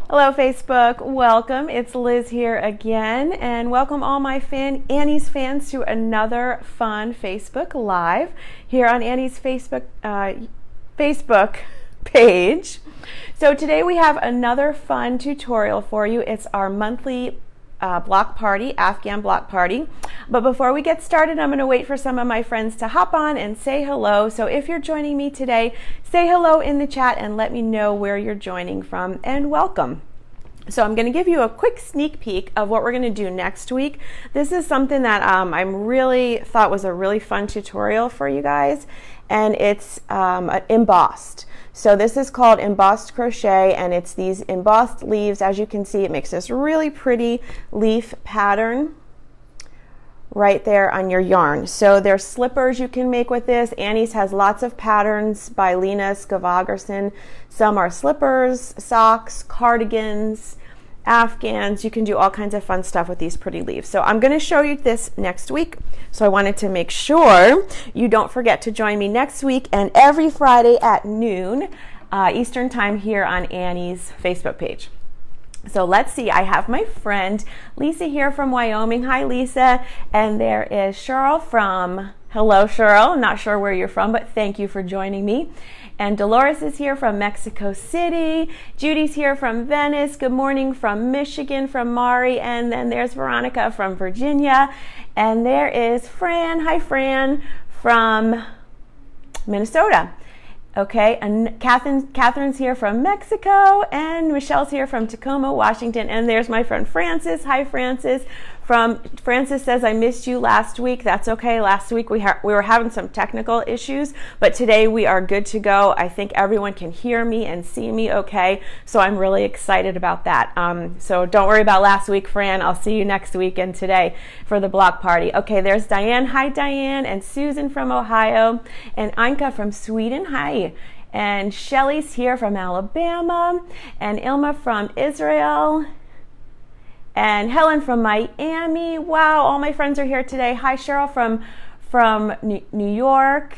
Hello Facebook, welcome. It's Liz here again, and welcome all my Annie's fans to another fun Facebook Live here on Annie's Facebook page. So today we have another fun tutorial for you. It's our monthly block party, Afghan block party. But before we get started, I'm going to wait for some of my friends to hop on and say hello. So if you're joining me today, say hello in the chat and let me know where you're joining from, and welcome. So I'm going to give you a quick sneak peek of what we're going to do next week. This is something that I really thought was a really fun tutorial for you guys, and it's embossed. So this is called embossed crochet, and it's these embossed leaves. As you can see, it makes this really pretty leaf pattern right there on your yarn. So there's slippers you can make with this. Annie's has lots of patterns by Lena Skavagerson. Some are slippers, socks, cardigans, Afghans. You can do all kinds of fun stuff with these pretty leaves. So I'm going to show you this next week. So I wanted to make sure you don't forget to join me next week and every Friday at noon Eastern time here on Annie's Facebook page. So let's see, I have my friend Lisa here from Wyoming. Hi Lisa. And there is Cheryl from, hello Cheryl, I'm not sure where you're from, but thank you for joining me. And Dolores is here from Mexico City. Judy's here from Venice. Good morning from Michigan, from Mari. And then there's Veronica from Virginia. And there is Fran, hi Fran, from Minnesota. Okay, and Catherine's here from Mexico, and Michelle's here from Tacoma, Washington, and there's my friend Frances. Hi, Frances. Frances says, I missed you last week. That's okay. Last week we were having some technical issues, but today we are good to go. I think everyone can hear me and see me okay, so I'm really excited about that. So don't worry about last week, Fran. I'll see you next week and today for the block party. Okay, there's Diane. Hi, Diane. And Susan from Ohio. And Anka from Sweden. Hi. And Shelly's here from Alabama. And Ilma from Israel. And Helen from Miami. Wow, all my friends are here today. Hi, Cheryl from New York.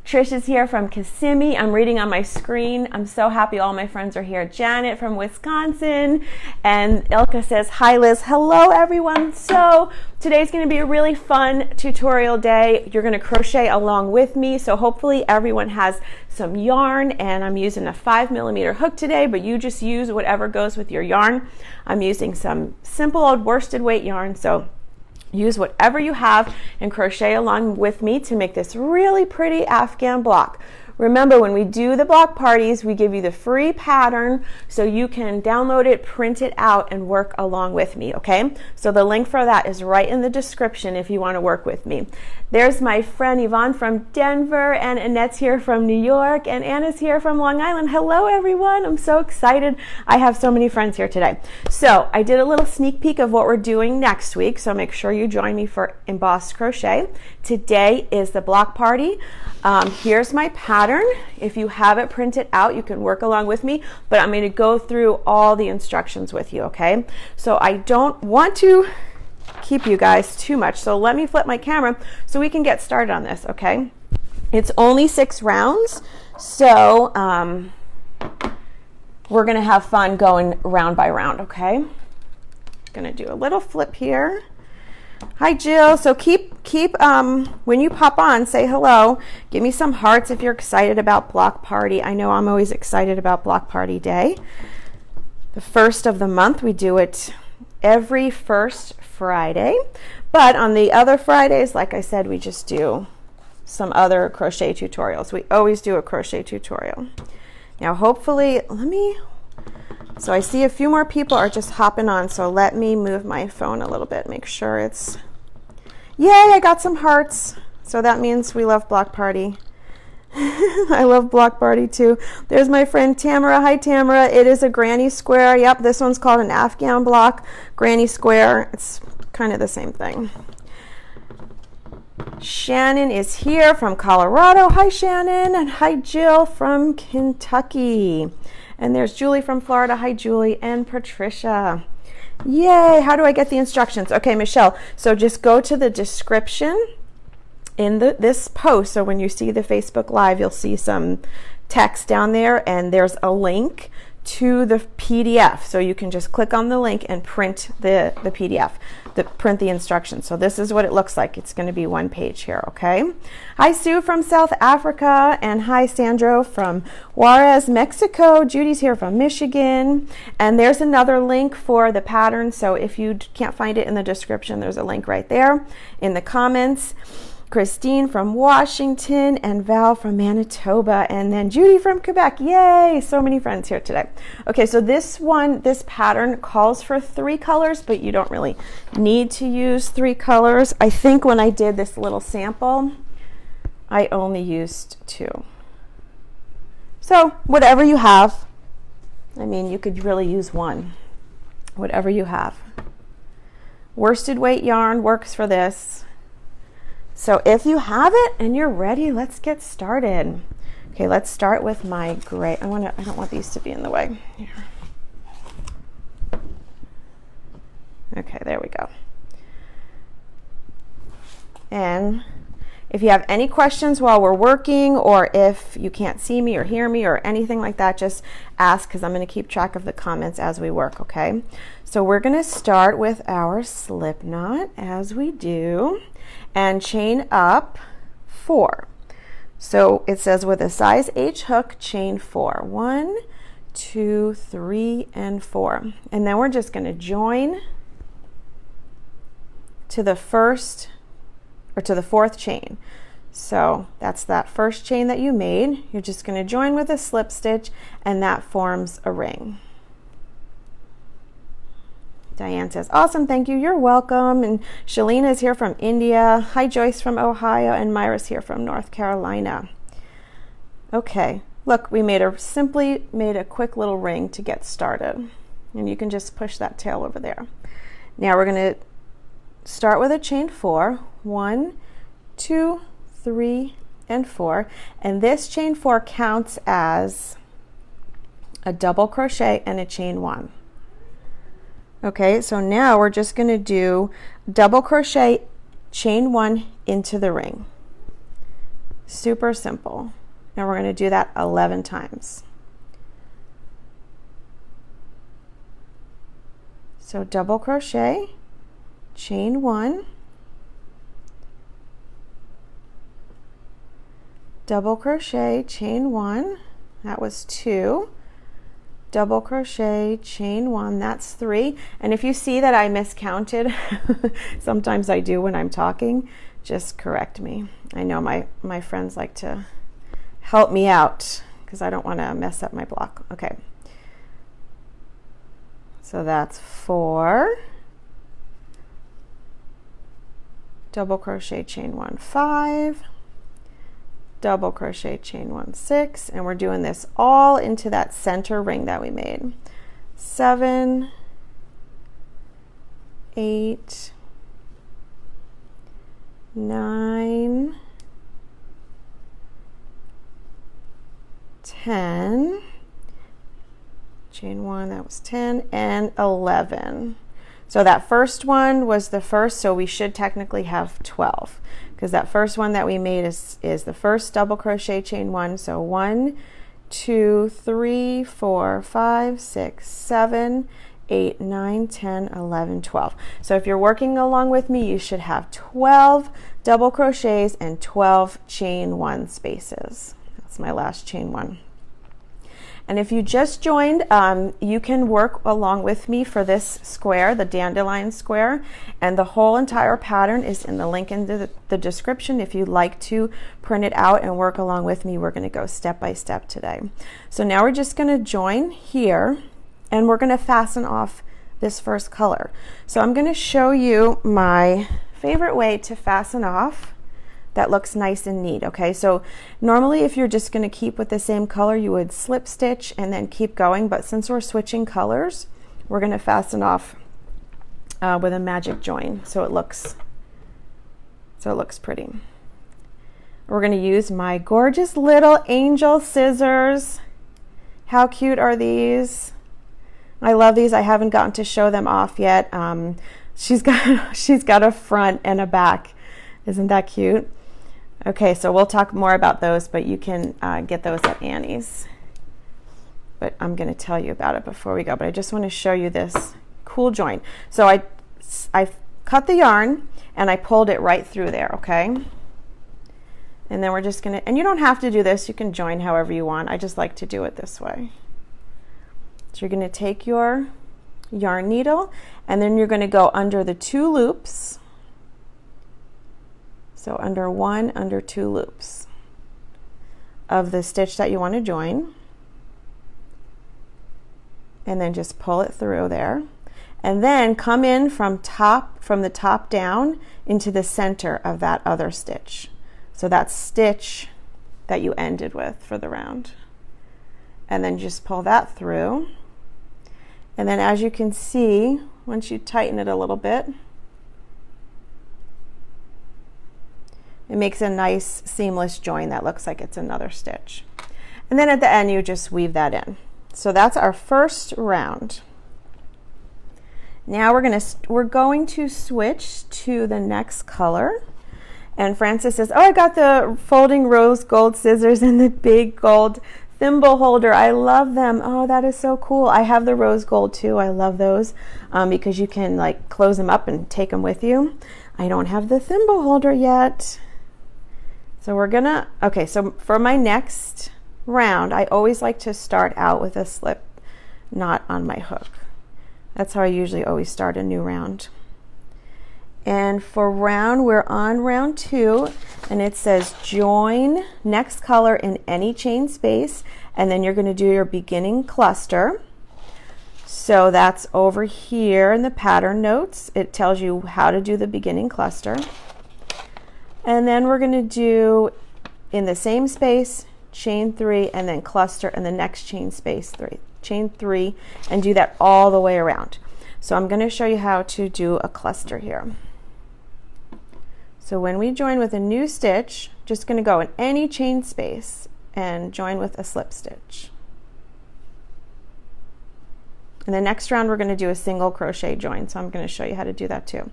Trish is here from Kissimmee. I'm reading on my screen. I'm so happy all my friends are here. Janet from Wisconsin. And Ilka says, hi Liz. Hello everyone. So today's going to be a really fun tutorial day. You're going to crochet along with me. So hopefully everyone has some yarn, and I'm using a 5mm hook today, but you just use whatever goes with your yarn. I'm using some simple old worsted weight yarn. So use whatever you have and crochet along with me to make this really pretty Afghan block. Remember, when we do the block parties, we give you the free pattern so you can download it, print it out, and work along with me, okay? So the link for that is right in the description if you want to work with me. There's my friend Yvonne from Denver, and Annette's here from New York, and Anna's here from Long Island. Hello, everyone. I'm so excited. I have so many friends here today. So I did a little sneak peek of what we're doing next week, so make sure you join me for embossed crochet. Today is the block party. Here's my pattern. If you have it printed out, you can work along with me, but I'm going to go through all the instructions with you, okay? So I don't want to keep you guys too much, so let me flip my camera so we can get started on this, okay? It's only 6 rounds, so we're going to have fun going round by round, okay? Going to do a little flip here. Hi Jill. So keep when you pop on, say hello. Give me some hearts if you're excited about block party. I know I'm always excited about block party day. The first of the month, we do it every first Friday, but on the other Fridays, like I said, we just do some other crochet tutorials. We always do a crochet tutorial. Now hopefully, so I see a few more people are just hopping on, so let me move my phone a little bit, make sure it's, yay, I got some hearts. So that means we love block party. I love block party too. There's my friend Tamara. Hi Tamara. It is a granny square. Yep, this one's called an Afghan block, granny square. It's kind of the same thing. Shannon is here from Colorado. Hi Shannon. And hi Jill from Kentucky. And there's Julie from Florida. Hi, Julie. And Patricia. Yay. How do I get the instructions? Okay, Michelle. So just go to the description in this post. So when you see the Facebook Live, you'll see some text down there, and there's a link to the PDF. So you can just click on the link and print the PDF, print the instructions. So this is what it looks like. It's going to be one page here, okay? Hi, Sue from South Africa, and hi, Sandro from Juarez, Mexico. Judy's here from Michigan. And there's another link for the pattern. So if you can't find it in the description, there's a link right there in the comments. Christine from Washington, and Val from Manitoba, and then Judy from Quebec. Yay! So many friends here today. Okay, so this pattern calls for 3 colors, but you don't really need to use 3 colors. I think when I did this little sample, I only used 2. So whatever you have, I mean, you could really use 1. Whatever you have. Worsted weight yarn works for this. So if you have it and you're ready, let's get started. Okay, let's start with my gray. I don't want these to be in the way. Here. Okay, there we go. And if you have any questions while we're working, or if you can't see me or hear me or anything like that, just ask, because I'm going to keep track of the comments as we work, okay? So we're going to start with our slip knot, as we do, and chain up 4. So it says with a size H hook, chain 4. 1, 2, 3, and 4. And then we're just going to join to the first, or to the 4th chain. So that's that first chain that you made. You're just going to join with a slip stitch, and that forms a ring. Diane says, awesome, thank you, you're welcome. And Shalina is here from India. Hi, Joyce from Ohio, and Myra's here from North Carolina. Okay, look, we simply made a quick little ring to get started. And you can just push that tail over there. Now we're going to start with a chain 4. 1, 2, 3, and 4. And this chain 4 counts as a double crochet and a chain 1. Okay, so now we're just going to do double crochet, chain 1 into the ring. Super simple. Now we're going to do that 11 times. So double crochet, chain 1, double crochet, chain 1, that was 2. Double crochet, chain 1, that's 3. And if you see that I miscounted, sometimes I do when I'm talking, just correct me. I know my friends like to help me out because I don't want to mess up my block. Okay, so that's 4. Double crochet, chain 1, 5. Double crochet, chain 1, 6, and we're doing this all into that center ring that we made. 7, 8, 9, 10, chain 1, that was 10, and 11. So that first one was the first, so we should technically have 12. Because that first one that we made is the first double crochet, chain 1. So 1, 2, 3, 4, 5, 6, 7, 8, 9, 10, 11, 12. So if you're working along with me, you should have 12 double crochets and 12 chain 1 spaces. That's my last chain 1. And if you just joined, you can work along with me for this square, the dandelion square, and the whole entire pattern is in the link in the description. If you'd like to print it out and work along with me, we're going to go step by step today. So now we're just going to join here, and we're going to fasten off this first color. So I'm going to show you my favorite way to fasten off that looks nice and neat. Okay, so normally if you're just going to keep with the same color, you would slip stitch and then keep going, but since we're switching colors, we're going to fasten off with a magic join so it looks pretty. We're going to use my gorgeous little angel scissors. How cute are these? I love these. I haven't gotten to show them off yet. She's got a front and a back. Isn't that cute? Okay, so we'll talk more about those, but you can get those at Annie's. but I'm going to tell you about it before we go. But I just want to show you this cool join. So I cut the yarn and I pulled it right through there, okay? And then we're just going to, and you don't have to do this, you can join however you want. I just like to do it this way. So you're going to take your yarn needle and then you're going to go under the 2 loops. So under 1, under 2 loops of the stitch that you want to join. And then just pull it through there. And then come in from the top down into the center of that other stitch. So that stitch that you ended with for the round. And then just pull that through. And then as you can see, once you tighten it a little bit, it makes a nice seamless join that looks like it's another stitch. And then at the end, you just weave that in. So that's our first round. Now we're going to switch to the next color. And Frances says, oh, I got the folding rose gold scissors and the big gold thimble holder. I love them. Oh, that is so cool. I have the rose gold too. I love those because you can like close them up and take them with you. I don't have the thimble holder yet. So we're gonna, okay, so for my next round, I always like to start out with a slip knot on my hook. That's how I usually always start a new round. And for we're on round 2, and it says join next color in any chain space, and then you're going to do your beginning cluster. So that's over here in the pattern notes. It tells you how to do the beginning cluster. And then we're going to do in the same space, chain 3, and then cluster in the next chain space 3. Chain 3, and do that all the way around. So I'm going to show you how to do a cluster here. So when we join with a new stitch, just going to go in any chain space and join with a slip stitch. In the next round, we're going to do a single crochet join, so I'm going to show you how to do that too.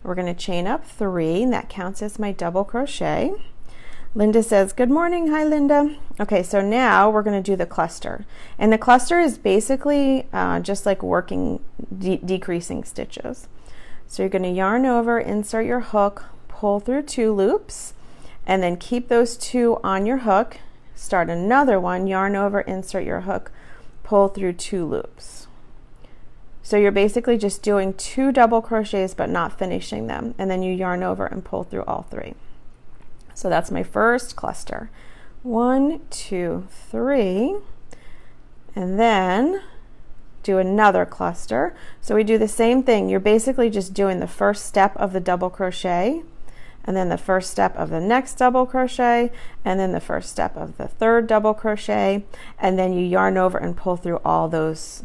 We're going to chain up 3, and that counts as my double crochet. Linda says, good morning. Hi, Linda. Okay, so now we're going to do the cluster. And the cluster is basically just like working, decreasing stitches. So you're going to yarn over, insert your hook, pull through 2 loops, and then keep those 2 on your hook. Start another one, yarn over, insert your hook, pull through 2 loops. So you're basically just doing 2 double crochets but not finishing them, and then you yarn over and pull through all 3. So that's my first cluster. 1, 2, 3, and then do another cluster. So we do the same thing. You're basically just doing the first step of the double crochet, and then the first step of the next double crochet, and then the first step of the third double crochet, and then you yarn over and pull through all those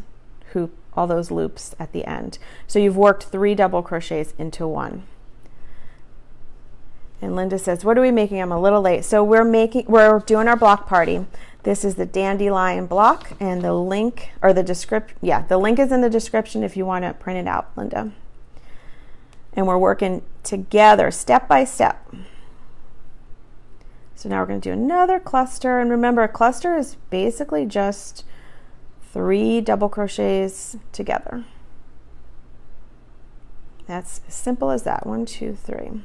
loops at the end. So you've worked 3 double crochets into 1. And Linda says, what are we making? I'm a little late. So we're doing our block party. This is the Dandelion block, and the link, or the the link is in the description if you want to print it out, Linda. And we're working together step by step. So now we're going to do another cluster, and remember, a cluster is basically just 3 double crochets together. That's as simple as that. 1, 2, 3.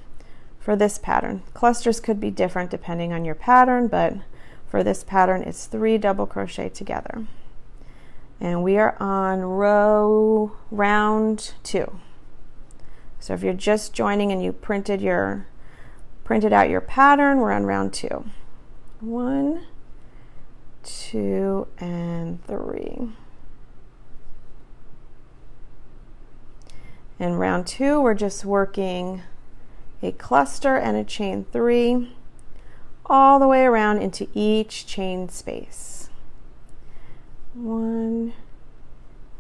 For this pattern, clusters could be different depending on your pattern, but for this pattern, it's 3 double crochet together. And we are on round 2. So if you're just joining and you printed out your pattern, we're on round 2. 1, 2, and 3. In round 2, we're just working a cluster and a chain 3 all the way around into each chain space. 1,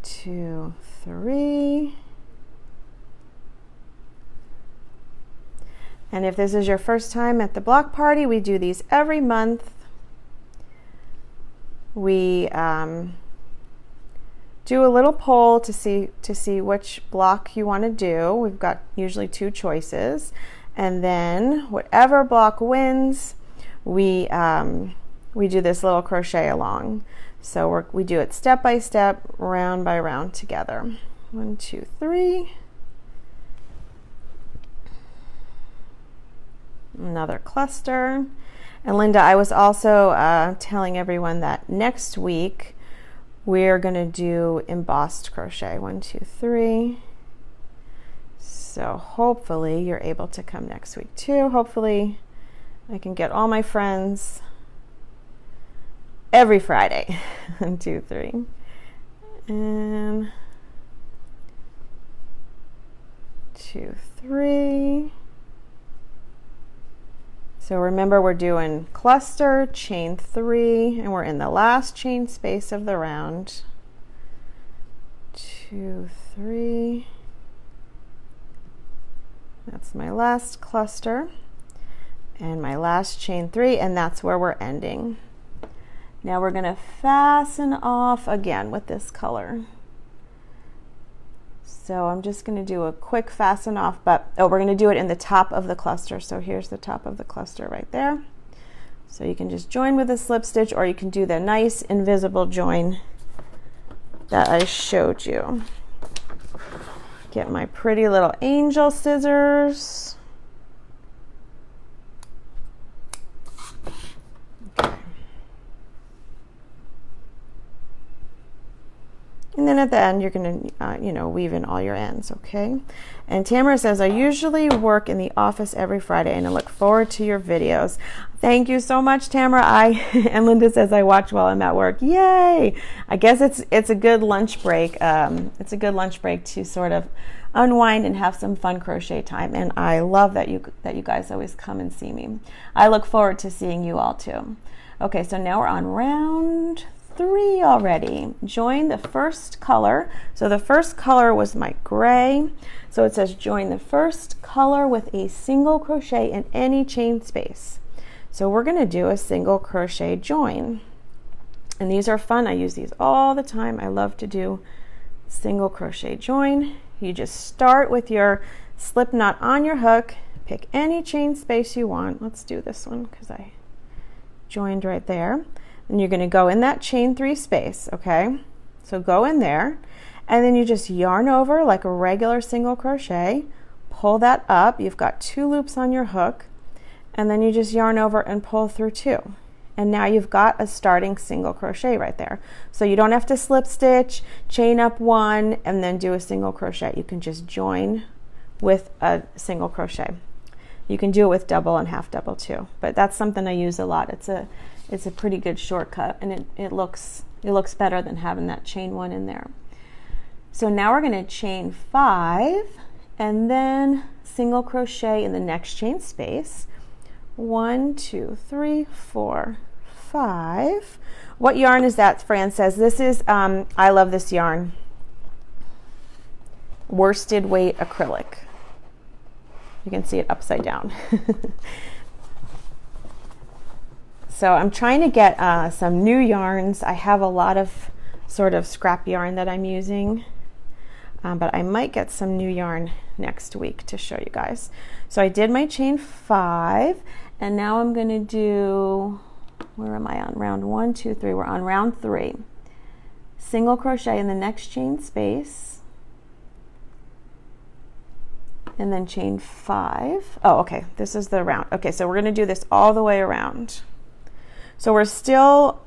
2, 3. And if this is your first time at the block party, we do these every month. We do a little poll to see which block you want to do. We've got usually 2 choices, and then whatever block wins, we do this little crochet along. So we do it step by step, round by round together. 1, 2, 3. Another cluster. And Linda, I was also telling everyone that next week we're going to do embossed crochet. 1, 2, 3. So hopefully you're able to come next week too. Hopefully I can get all my friends every Friday. 1, 2, 3. And 2, 3. So remember, we're doing cluster, chain 3, and we're in the last chain space of the round. 2, 3. That's my last cluster and my last chain 3, and that's where we're ending. Now we're going to fasten off again with this color. So I'm just going to do a quick fasten off, but we're going to do it in the top of the cluster. So here's the top of the cluster right there. So you can just join with a slip stitch, or you can do the nice invisible join that I showed you. Get my pretty little angel scissors. Okay. And then at the end, you're going to, weave in all your ends, okay? And Tamara says, I usually work in the office every Friday, and I look forward to your videos. Thank you so much, Tamara. And Linda says, I watch while I'm at work. Yay! I guess it's a good lunch break. It's a good lunch break to sort of unwind and have some fun crochet time. And I love that you guys always come and see me. I look forward to seeing you all too. Okay, so now we're on round 3 already. Join the first color. So the first color was my gray. So it says join the first color with a single crochet in any chain space. So we're going to do a single crochet join. And these are fun. I use these all the time. I love to do single crochet join. You just start with your slip knot on your hook. Pick any chain space you want. Let's do this one because I joined right there. And you're going to go in that chain 3 space, okay? So go in there, and then you just yarn over like a regular single crochet, pull that up. You've got 2 loops on your hook, and then you just yarn over and pull through 2. And now you've got a starting single crochet right there. So you don't have to slip stitch, chain up 1, and then do a single crochet. You can just join with a single crochet. You can do it with double and half double too, but that's something I use a lot. It's a pretty good shortcut, and it looks better than having that chain 1 in there. So now we're going to chain 5 and then single crochet in the next chain space. 1, 2, 3, 4, 5. What yarn is that? Fran says this is I love this yarn, worsted weight acrylic. You can see it upside down. So I'm trying to get some new yarns. I have a lot of sort of scrap yarn that I'm using, but I might get some new yarn next week to show you guys. So I did my chain 5, and now I'm going to do, where am I on? Round 1, 2, 3. We're on round 3. Single crochet in the next chain space, and then chain 5. Oh, okay, this is the round. Okay, so we're going to do this all the way around. So we're still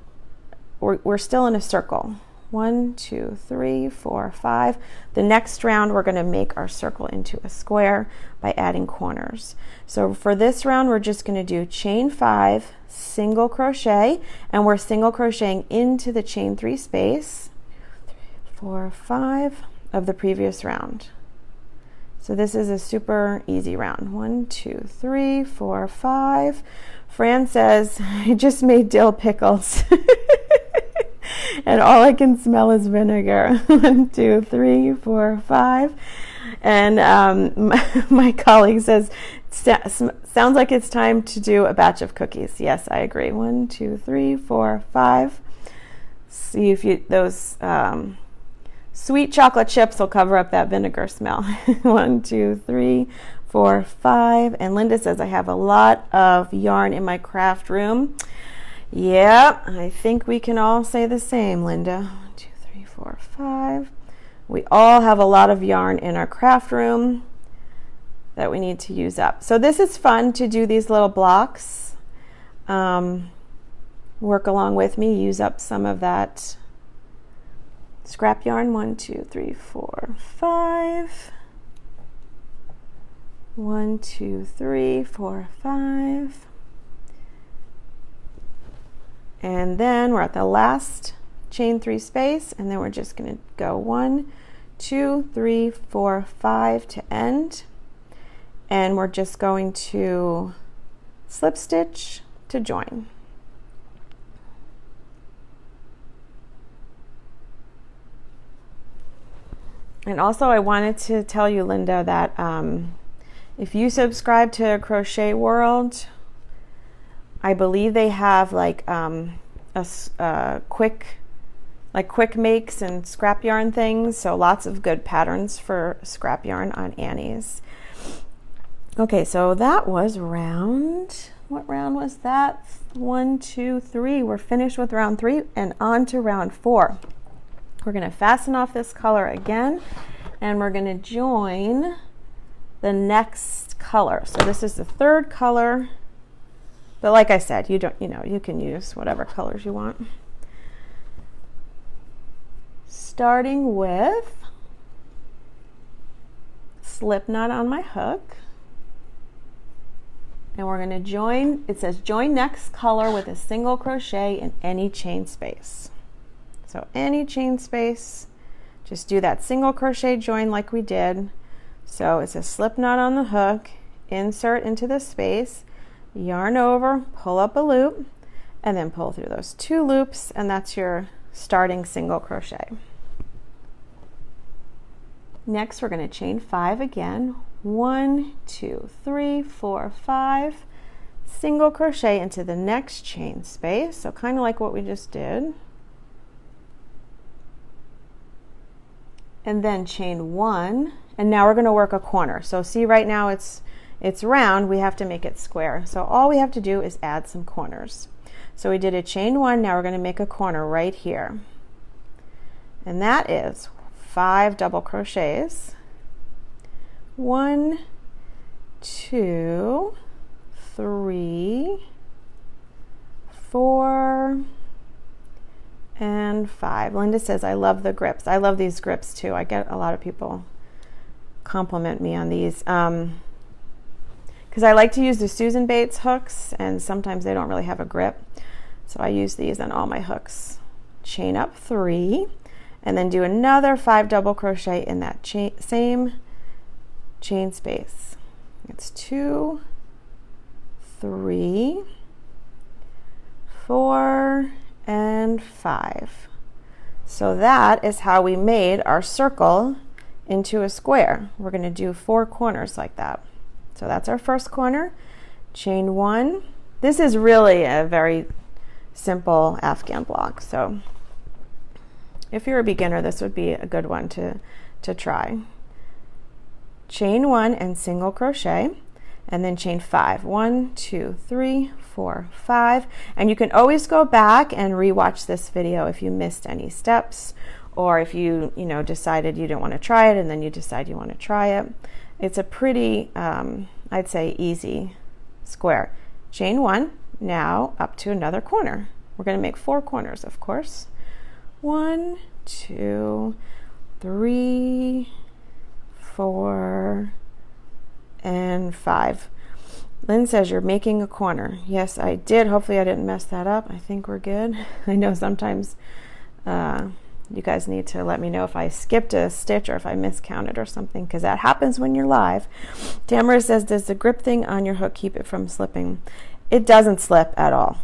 in a circle. 1, 2, 3, 4, 5. The next round we're going to make our circle into a square by adding corners. So for this round we're just going to do chain 5, single crochet, and we're single crocheting into the chain 3 space, 4, 5 of the previous round. So this is a super easy round. 1, 2, 3, 4, 5. Fran says, I just made dill pickles and all I can smell is vinegar. 1, 2, 3, 4, 5. And my colleague says, sounds like it's time to do a batch of cookies. Yes, I agree. 1, 2, 3, 4, 5. See if those sweet chocolate chips will cover up that vinegar smell. 1, 2, 3, 4, 5. And Linda says, I have a lot of yarn in my craft room. Yep, I think we can all say the same, Linda. 1, 2, 3, 4, 5. We all have a lot of yarn in our craft room that we need to use up. So this is fun to do these little blocks. Work along with me, use up some of that scrap yarn. 1, 2, 3, 4, 5. 1, 2, 3, 4, 5. And then we're at the last chain 3 space, and then we're just going to go 1, 2, 3, 4, 5 to end. And we're just going to slip stitch to join. And also I wanted to tell you, Linda, that if you subscribe to Crochet World, I believe they have like quick makes and scrap yarn things. So lots of good patterns for scrap yarn on Annie's. Okay, so that was round. What round was that? 1, 2, 3. We're finished with round 3 and on to round 4. We're going to fasten off this color again, and we're going to join the next color. So this is the 3rd color. But like I said, you can use whatever colors you want. Starting with slip knot on my hook. And we're going to join, it says join next color with a single crochet in any chain space. So any chain space, just do that single crochet join like we did. So it's a slip knot on the hook, insert into the space, yarn over, pull up a loop, and then pull through those 2 loops, and that's your starting single crochet. Next, we're going to chain 5 again. 1, 2, 3, 4, 5. Single crochet into the next chain space, so kind of like what we just did. And then chain 1, and now we're going to work a corner. So see, right now it's round, we have to make it square. So all we have to do is add some corners. So we did a chain 1, now we're going to make a corner right here. And that is 5 double crochets. 1, 2, 3, 4, and 5. Linda says, I love the grips. I love these grips too. I get a lot of people compliment me on these. Because I like to use the Susan Bates hooks, and sometimes they don't really have a grip. So I use these on all my hooks. Chain up 3, and then do another 5 double crochet in that same chain space. It's 2, 3, 4, and 5. So that is how we made our circle into a square. We're going to do 4 corners like that. So that's our first corner. Chain 1. This is really a very simple Afghan block. So if you're a beginner, this would be a good one to try. Chain 1 and single crochet, and then chain 5. 1, 2, 3, 4, 5. And you can always go back and rewatch this video if you missed any steps, or if you decided you didn't want to try it and then you decide you want to try it. It's a pretty, I'd say, easy square. Chain 1, now up to another corner. We're going to make 4 corners, of course. 1, 2, 3, 4, and 5. Lynn says you're making a corner. Yes, I did. Hopefully I didn't mess that up. I think we're good. I know sometimes you guys need to let me know if I skipped a stitch or if I miscounted or something, because that happens when you're live. Tamara says, does the grip thing on your hook keep it from slipping? It doesn't slip at all.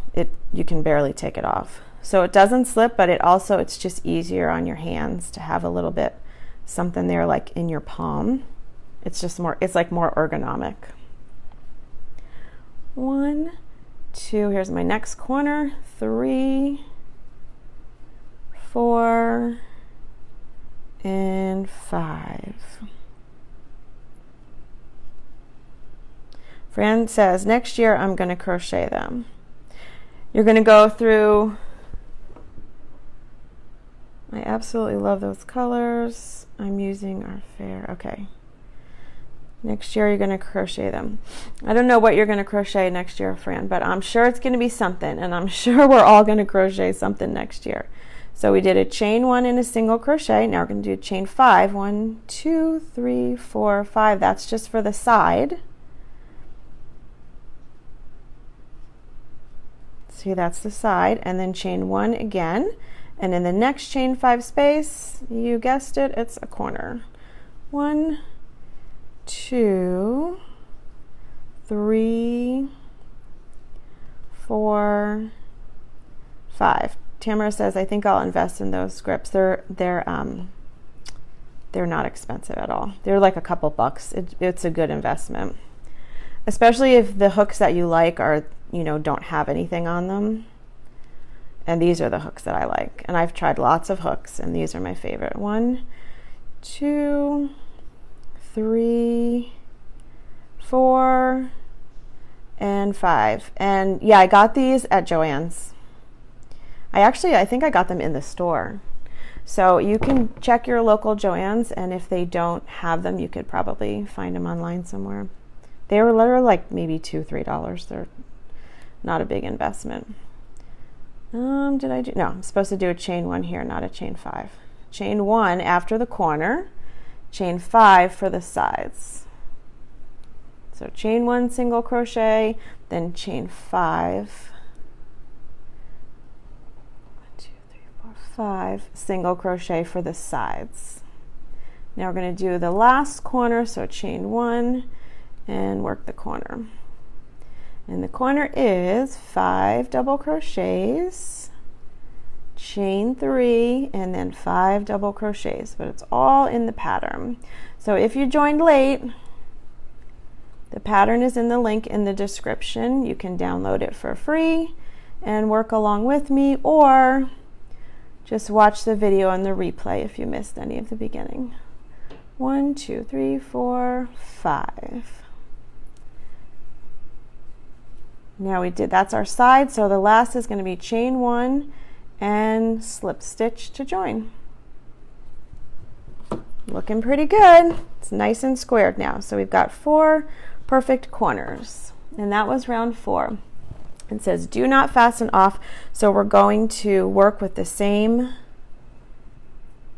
You can barely take it off. So it doesn't slip, but it's just easier on your hands to have a little bit something there like in your palm. It's like more ergonomic. 1, 2, here's my next corner. 3, 4, and 5. Fran says, next year I'm going to crochet them. You're going to go through, I absolutely love those colors. I'm using our fair, okay. Next year you're going to crochet them. I don't know what you're going to crochet next year, Fran, but I'm sure it's going to be something, and I'm sure we're all going to crochet something next year. So we did a chain 1 and a single crochet. Now we're going to do chain 5. 1, 2, 3, 4, 5. That's just for the side. See, that's the side, and then chain 1 again, and in the next chain 5 space, you guessed it, it's a corner. 1, 2, 3, 4, 5. Tamara says, I think I'll invest in those scripts. They're not expensive at all. They're like a couple bucks. It's a good investment, especially if the hooks that you like are, you know, don't have anything on them. And these are the hooks that I like. And I've tried lots of hooks, and these are my favorite. 1, 2, 3, 4, and 5. And yeah, I got these at Joann's. I think I got them in the store. So you can check your local Joann's, and if they don't have them, you could probably find them online somewhere. They were literally like maybe $2, $3. They're not a big investment. Did I do? No, I'm supposed to do a chain 1 here, not a chain 5. Chain 1 after the corner, chain 5 for the sides. So chain 1 single crochet, then chain 5. 5 single crochet for the sides. Now we're going to do the last corner, so chain 1 and work the corner. And the corner is 5 double crochets, chain 3, and then 5 double crochets, but it's all in the pattern. So if you joined late, the pattern is in the link in the description. You can download it for free and work along with me, or just watch the video on the replay if you missed any of the beginning. 1, 2, 3, 4, 5. Now we did, that's our side, so the last is going to be chain 1 and slip stitch to join. Looking pretty good. It's nice and squared now. So we've got 4 perfect corners, and that was round 4. It says do not fasten off, so we're going to work with the same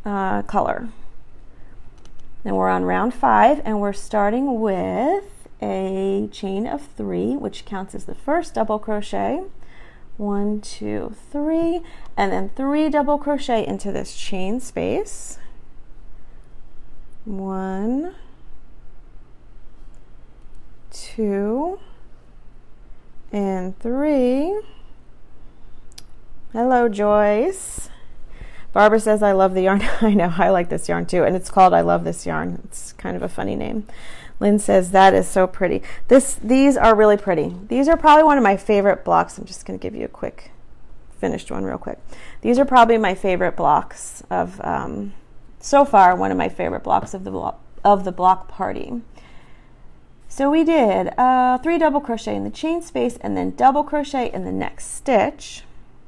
color. Then we're on round 5, and we're starting with a chain of 3, which counts as the first double crochet. 1, 2, 3, and then 3 double crochet into this chain space. 1, 2, and 3. Hello, Joyce. Barbara says, I love the yarn. I know, I like this yarn too, and it's called I Love This Yarn. It's kind of a funny name. Lynn says, that is so pretty. These are really pretty. These are probably one of my favorite blocks. I'm just going to give you a quick finished one real quick. These are probably my favorite blocks of, so far, one of my favorite blocks of the block party. So we did 3 double crochet in the chain space, and then double crochet in the next stitch.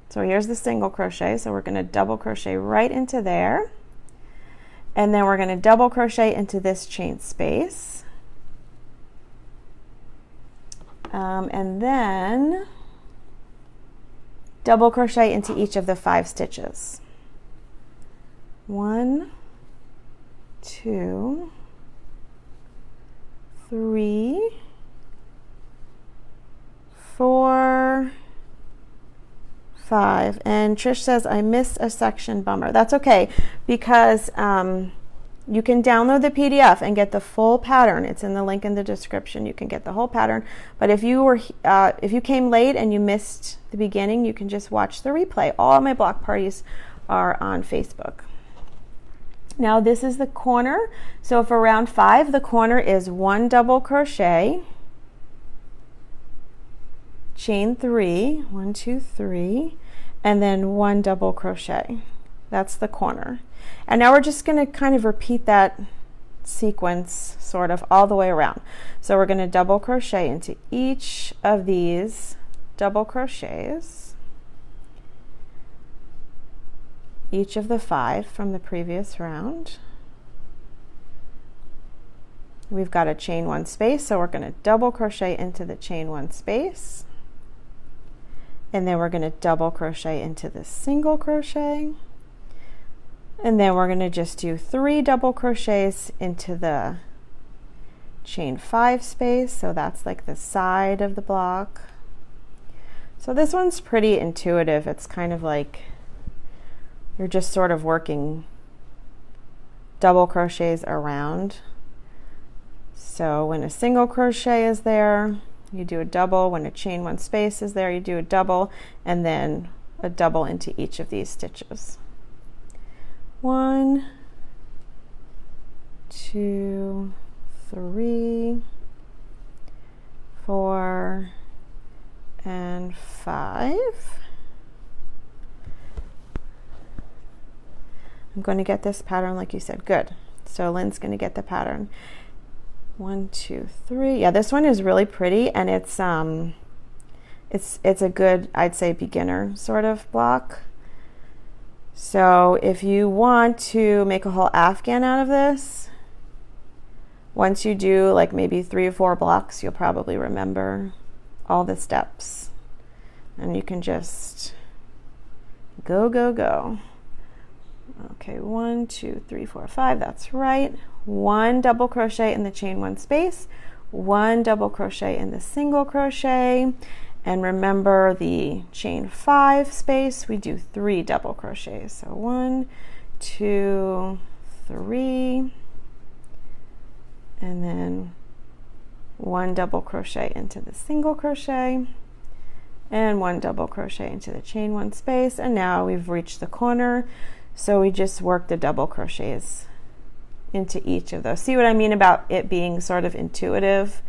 So here's the single crochet, so we're going to double crochet right into there, and then we're going to double crochet into this chain space, and then double crochet into each of the 5 stitches. 1, 2, 3, 4, 5. And Trish says, I missed a section, bummer. That's okay, because you can download the PDF and get the full pattern. It's in the link in the description. You can get the whole pattern. But if you came late and you missed the beginning, you can just watch the replay. All my block parties are on Facebook. Now this is the corner. So for round 5, the corner is 1 double crochet, chain 3, 1, 2, 3, and then 1 double crochet. That's the corner. And now we're just going to kind of repeat that sequence sort of all the way around. So we're going to double crochet into each of these double crochets. each of the 5 from the previous round. We've got a chain 1 space, so we're going to double crochet into the chain 1 space, and then we're going to double crochet into the single crochet, and then we're going to just do 3 double crochets into the chain 5 space, so that's like the side of the block. So this one's pretty intuitive. It's kind of like you're just sort of working double crochets around. So when a single crochet is there, you do a double. When a chain 1 space is there, you do a double, and then a double into each of these stitches. 1, 2, 3, 4, and 5. I'm going to get this pattern like you said. Good. So Lynn's going to get the pattern. 1, 2, 3. Yeah, this one is really pretty, and it's a good, I'd say, beginner sort of block. So if you want to make a whole Afghan out of this, once you do like maybe 3 or 4 blocks, you'll probably remember all the steps, and you can just go, go, go. Okay, 1, 2, 3, 4, 5. That's right. 1 double crochet in the chain 1 space, 1 double crochet in the single crochet, and remember the chain 5 space, we do 3 double crochets. So 1, 2, 3, and then 1 double crochet into the single crochet, and 1 double crochet into the chain 1 space, and now we've reached the corner, so we just work the double crochets into each of those. See what I mean about it being sort of intuitive?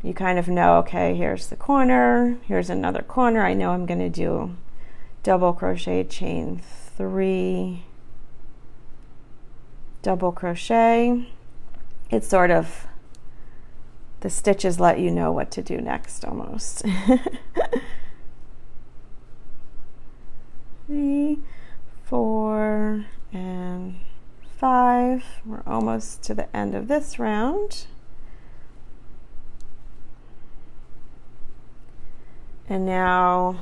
You kind of know, okay, here's the corner, here's another corner. I know I'm going to do double crochet, chain 3, double crochet. It's sort of, the stitches let you know what to do next almost. 3, 4, and 5. We're almost to the end of this round. And now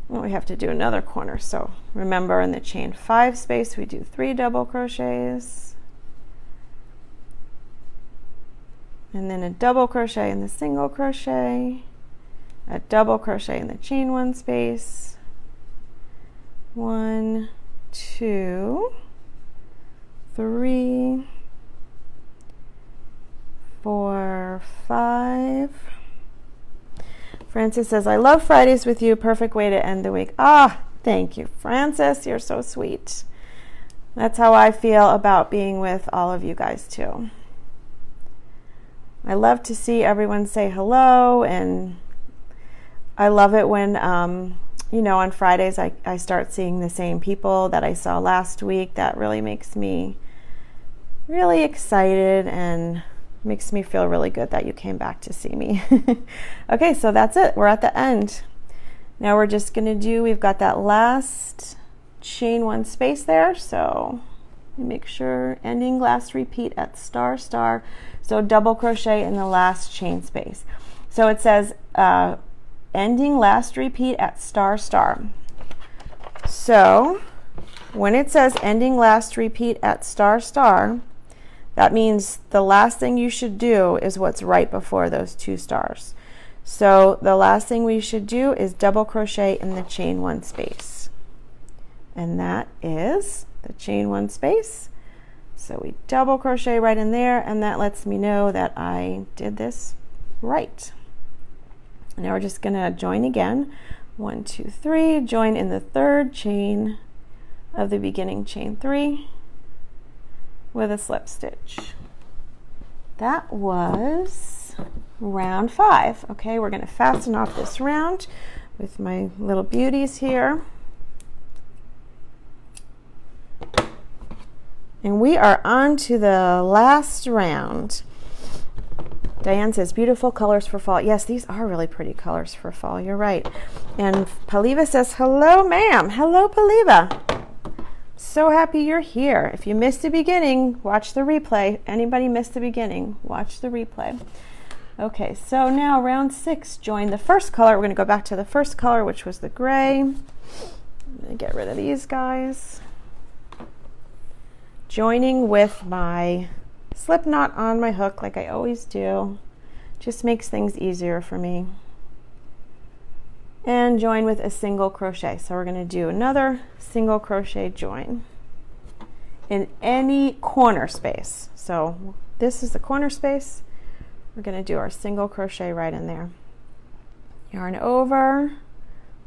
we have to do another corner. So remember, in the chain 5 space, we do 3 double crochets, and then a double crochet in the single crochet, a double crochet in the chain 1 space, 1, 2, 3, 4, 5. Frances says, I love Fridays with you. Perfect way to end the week. Ah, thank you, Frances. You're so sweet. That's how I feel about being with all of you guys too. I love to see everyone say hello, and I love it when, you know, on Fridays I start seeing the same people that I saw last week. That really makes me really excited and makes me feel really good that you came back to see me. Okay, so that's it. We're at the end. Now we're just going to do, we've got that last chain 1 space there, so make sure ending last repeat at star star. So double crochet in the last chain space. So it says ending last repeat at star star. So when it says ending last repeat at star star, that means the last thing you should do is what's right before those 2 stars. So the last thing we should do is double crochet in the chain 1 space. And that is the chain 1 space. So we double crochet right in there, and that lets me know that I did this right. Now we're just going to join again. 1, 2, 3, join in the 3rd chain of the beginning chain 3 with a slip stitch. That was round 5. Okay, we're going to fasten off this round with my little beauties here. And we are on to the last round. Diane says, beautiful colors for fall. Yes, these are really pretty colors for fall. You're right. And Paliva says, hello, ma'am. Hello, Paliva. So happy you're here. If you missed the beginning, watch the replay. Anybody missed the beginning, watch the replay. Okay, so now round 6, join the first color. We're going to go back to the first color, which was the gray. I'm going to get rid of these guys. Joining with my slip knot on my hook like I always do. Just makes things easier for me. And join with a single crochet. So we're going to do another single crochet join in any corner space. So this is the corner space. We're going to do our single crochet right in there. Yarn over,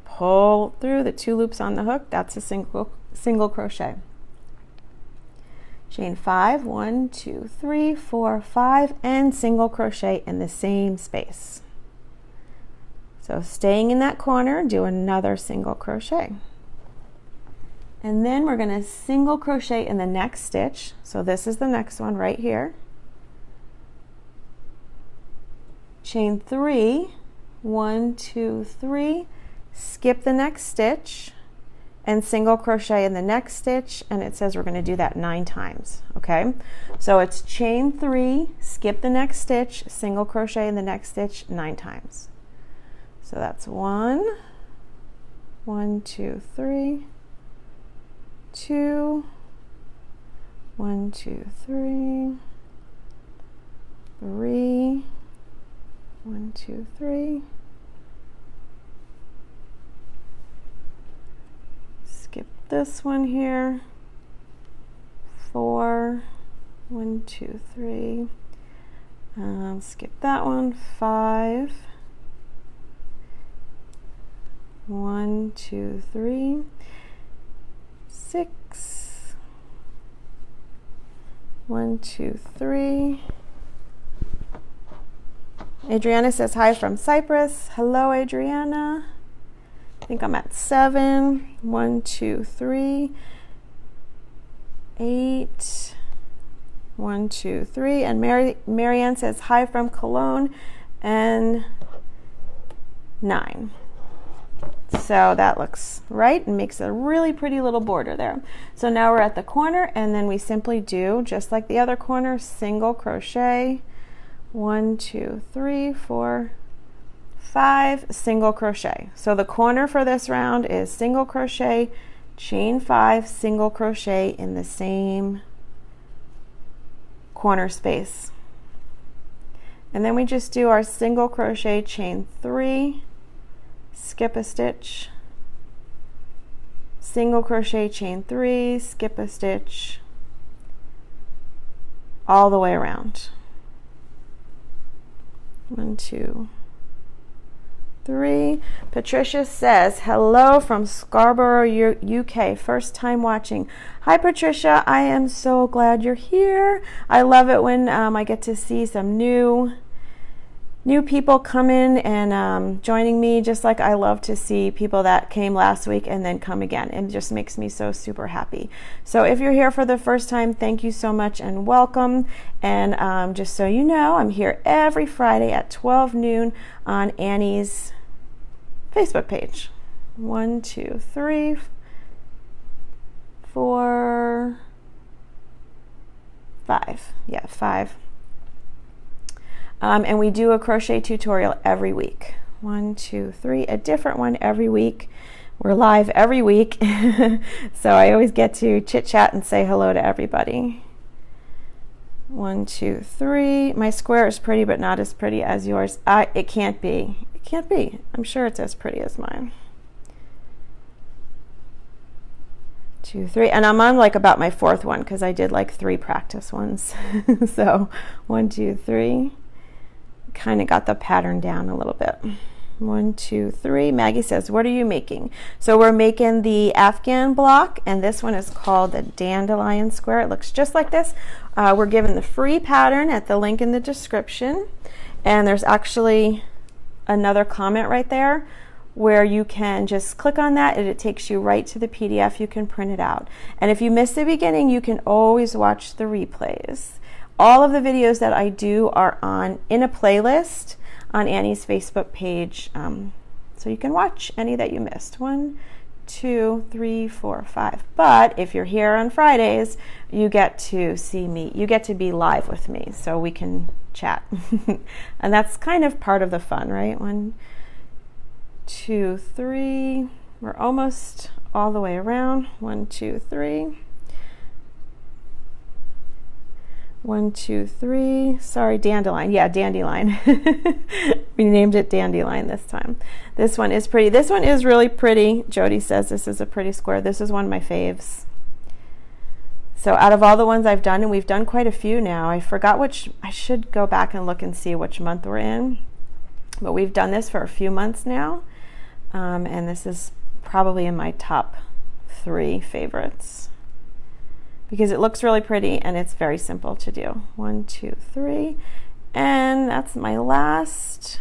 pull through the 2 loops on the hook. That's a single crochet. Chain 5, 1, 2, 3, 4, 5, and single crochet in the same space. So staying in that corner, do another single crochet. And then we're going to single crochet in the next stitch. So this is the next one right here. Chain 3, 1, 2, 3, skip the next stitch, and single crochet in the next stitch, and it says we're going to do that 9 times. Okay, so it's chain 3, skip the next stitch, single crochet in the next stitch 9 times. So that's 1, 1, 2, 3, 2, 1, 2, 3, 3, 1, 2, 3. Skip this one here. 4, 1, 2, 3. Skip that one. 5, 1, 2, 3. 6, 1, 2, 3. Adriana says hi from Cyprus. Hello, Adriana. I think I'm at 7. 1, 2, 3. 8. 1, 2, 3. And Marianne says hi from Cologne. And 9. So that looks right and makes a really pretty little border there. So now we're at the corner, and then we simply do, just like the other corner, single crochet. 1, 2, 3, 4, 5, single crochet. So the corner for this round is single crochet, chain 5, single crochet in the same corner space. And then we just do our single crochet, chain 3, skip a stitch, single crochet, chain 3, skip a stitch, all the way around. 1, 2, 3. Patricia says, hello from Scarborough, UK. First time watching. Hi, Patricia. I am so glad you're here. I love it when I get to see some new people come in and joining me, just like I love to see people that came last week and then come again. It just makes me so super happy. So if you're here for the first time, thank you so much and welcome. And just so you know, I'm here every Friday at 12 noon on Annie's Facebook page. 1, 2, 3, 4, 5. Yeah, 5. And we do a crochet tutorial every week. 1, 2, 3, a different one every week. We're live every week, so I always get to chit chat and say hello to everybody. 1, 2, 3. My square is pretty, but not as pretty as yours. It can't be. It can't be. I'm sure it's as pretty as mine. 2, 3, and I'm on like about my 4th one because I did like 3 practice ones. So 1, 2, 3. Kind of got the pattern down a little bit. 1, 2, 3. Maggie says, what are you making? So we're making the Afghan block, and this one is called the Dandelion square. It looks just like this. We're given the free pattern at the link in the description, and there's actually another comment right there where you can just click on that and it takes you right to the PDF. You can print it out, and if you miss the beginning, you can always watch the replays. all of the videos that I do are in a playlist on Annie's Facebook page, so you can watch any that you missed. 1, 2, 3, 4, 5. But if you're here on Fridays, you get to see me. You get to be live with me, so we can chat. And that's kind of part of the fun, right? 1, 2, 3. We're almost all the way around. 1, 2, 3. 1, 2, 3. Sorry, Dandelion. Yeah, Dandelion. We named it Dandelion this time. This one is pretty. This one is really pretty. Jody says this is a pretty square. This is one of my faves. So out of all the ones I've done, and we've done quite a few now, I forgot which. I should go back and look and see which month we're in. But we've done this for a few months now. And this is probably in my top 3 favorites, because it looks really pretty and it's very simple to do. 1, 2, 3, and that's my last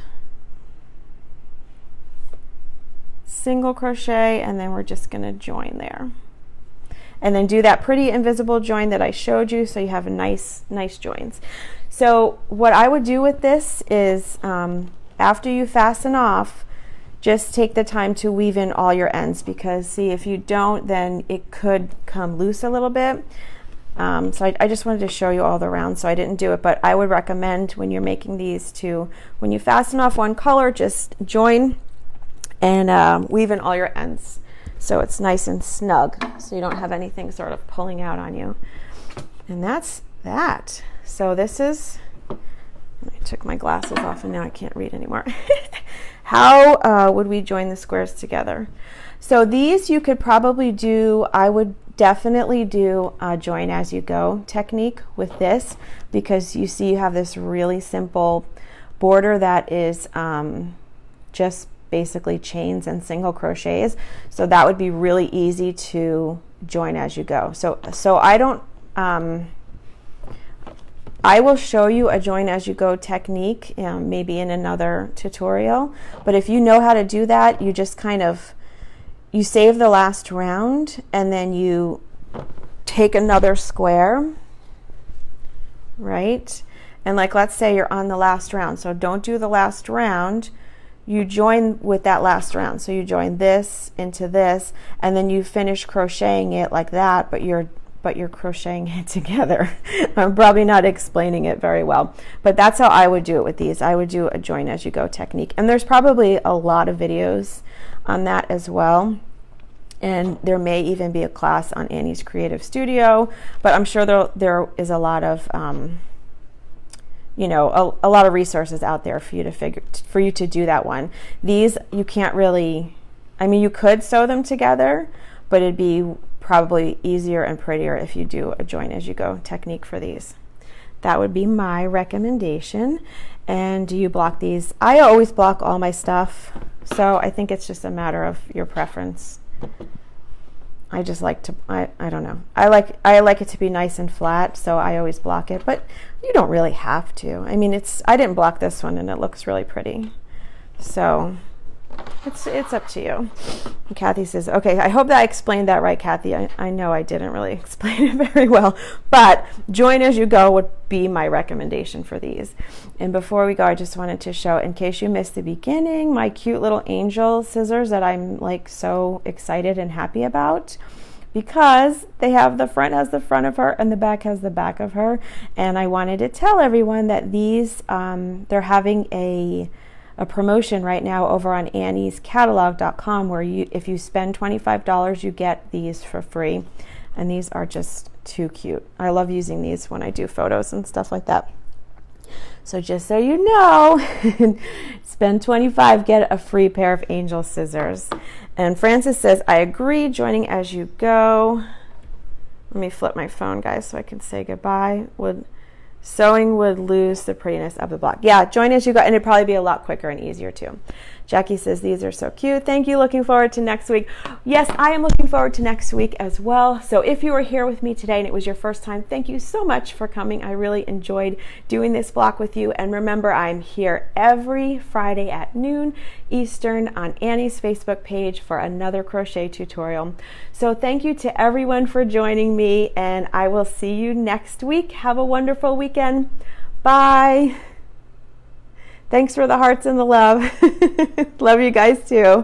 single crochet, and then we're just going to join there, and then do that pretty invisible join that I showed you, so you have a nice joins. So what I would do with this is, after you fasten off, just take the time to weave in all your ends, because see, if you don't, then it could come loose a little bit. So I just wanted to show you all the rounds, so I didn't do it, but I would recommend when you're making these to, when you fasten off one color, just join and weave in all your ends, so it's nice and snug, so you don't have anything sort of pulling out on you. And that's that. So this is, I took my glasses off and now I can't read anymore. How would we join the squares together? So these you could probably do, I would definitely do a join as you go technique with this, because you see you have this really simple border that is just basically chains and single crochets. So that would be really easy to join as you go. So I don't, I will show you a join as you go technique maybe in another tutorial, but if you know how to do that, you just kind of, you save the last round and then you take another square, right? And like, let's say you're on the last round, so don't do the last round, you join with that last round. So you join this into this, and then you finish crocheting it like that, but you're crocheting it together. I'm probably not explaining it very well, but that's how I would do it with these. I would do a join as you go technique, and there's probably a lot of videos on that as well, and there may even be a class on Annie's Creative Studio, but I'm sure there is a lot of you know, a lot of resources out there for you to do that one. These you can't really, I mean, you could sew them together, but it'd be probably easier and prettier if you do a join as you go technique for these. That would be my recommendation. And do you block these? I always block all my stuff, so I think it's just a matter of your preference. I just like to, I don't know, I like it to be nice and flat, so I always block it, but you don't really have to. I mean, I didn't block this one and it looks really pretty, so it's up to you. And Kathy says, okay, I hope that I explained that right, Kathy. I know I didn't really explain it very well, but join as you go would be my recommendation for these. And before we go, I just wanted to show, in case you missed the beginning, my cute little angel scissors that I'm like so excited and happy about, because they have, the front has the front of her and the back has the back of her. And I wanted to tell everyone that these, they're having a promotion right now over on anniescatalog.com, where if you spend $25, you get these for free. And these are just too cute. I love using these when I do photos and stuff like that. So just so you know, spend $25, get a free pair of angel scissors. And Francis says, I agree, joining as you go. Let me flip my phone, guys, so I can say goodbye. Sewing would lose the prettiness of the block. Yeah, join as you go, and it'd probably be a lot quicker and easier too. Jackie says these are so cute. Thank you. Looking forward to next week. Yes, I am looking forward to next week as well. So if you were here with me today and it was your first time, thank you so much for coming. I really enjoyed doing this block with you. And remember, I'm here every Friday at noon Eastern on Annie's Facebook page for another crochet tutorial. So thank you to everyone for joining me, and I will see you next week. Have a wonderful weekend. Bye. Thanks for the hearts and the love. Love you guys too.